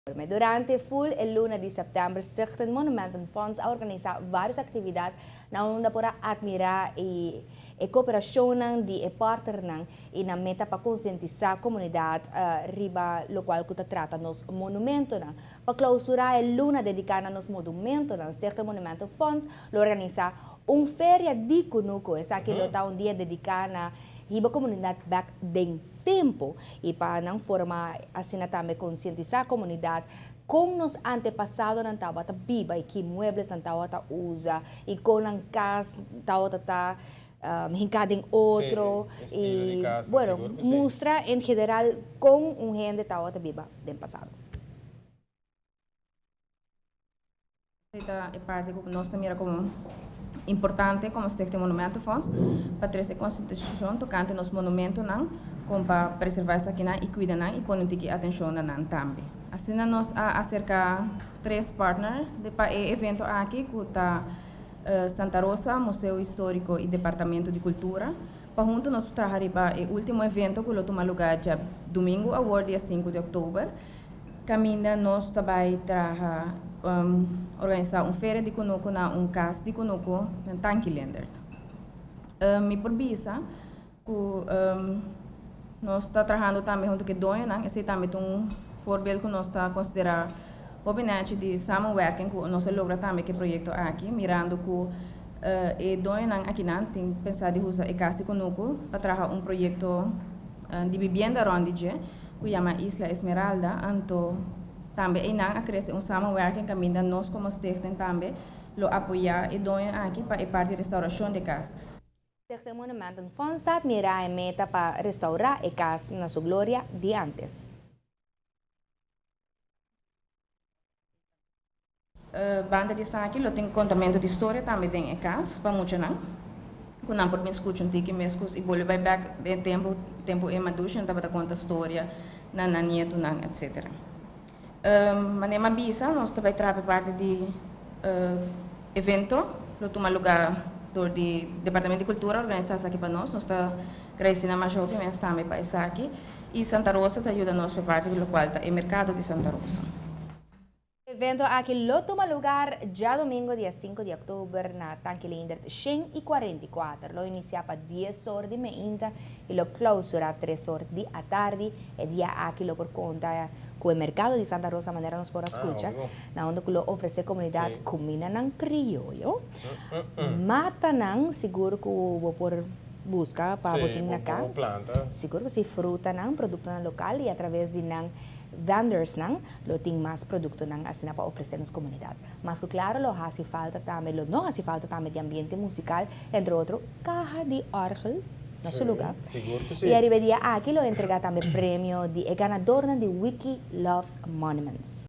Durante full el lunes de septiembre, Stichting Monumentum Fonds organiza várias atividades na onda para admirar e cooperação de partner e na meta para conscientizar a comunidade riba lo qual que trata nos monumento para clausurar el lunes dedicada nos monumento Stichting Monumentum Fonds lo organiza feria de Kunuko essa que lo tá dia dedicado na riba comunidade back den tempo e para não forma assim também conscientizar a comunidade com nos antepassados na Tawata biba e que muebles na Tawata usa e com ang cas Tawata tá hincado em outro e bueno mostra em geral com gente Tawata biba do passado. Esta é parte que nós mira como importante como Stichting Monumentum Fonds para trazer conscientização tocante nos monumentos como para preservar essa aqui e cuidar e pôr atenção também. Assim nós acerca 3 partners para o evento aqui que está Santa Rosa, Museu Histórico e Departamento de Cultura. Para junto nós trabalhamos o último evento que toma lugar já domingo, agora dia 5 de outubro. Caminha nós também organizar feira de Kunuko na casa de Kunuko na Tankilander. Me provisa que nós está trabalhando também junto com Doina, esse também voorbeeld que nós está considerar obviamente de samenwerking que nós logra também que projeto aqui, mirando que e Doina aqui não tem pensado em usar a casa de Kunuko para trabalhar projeto de vivienda rondige que chama Isla Esmeralda, anto também a crescer samenwerking caminho nós como stichting também lo apoiar e Doina aqui para a parte de restauração de casa. Stichting Monumentum Fonds está mira a meta para restaurar a casa na sua glória de antes. Banda de sangue, lo tem contamento de história também tem casa para muitos não. Quando não por mim escuto que mescos e bolhe vai back de tempo e maduration tava conta história na nieto não etc. Manema bisa nós também trabalha parte de evento, lo toma lugar do Departamento de Cultura organizar aqui para nós está crescendo mais jovem mas também para isso aqui e Santa Rosa está ajuda nós para parte do qual está o mercado de Santa Rosa. O evento aqui lo toma lugar já domingo, dia 5 de outubro, na Tankilander 144. Lo inicia para 10 horas de manhã e lo clausura 3 horas da tarde. E dia aqui lo por conta com o mercado de Santa Rosa, maneira nos por escutar, na onde lo oferece comunidade comida ng criollo, mata ng seguro que vou por busca para botar na casa, seguro que se fruta ng produto ng local e através de ng vendors lo tem mais produto assim para oferecer nas comunidade. Mas claro, lo hace falta também, lo não hace falta também de ambiente musical, entre outros, caja de orgel na seu lugar. E arriba dia aqui lo entrega também prêmio de ganador de Wiki Loves Monuments.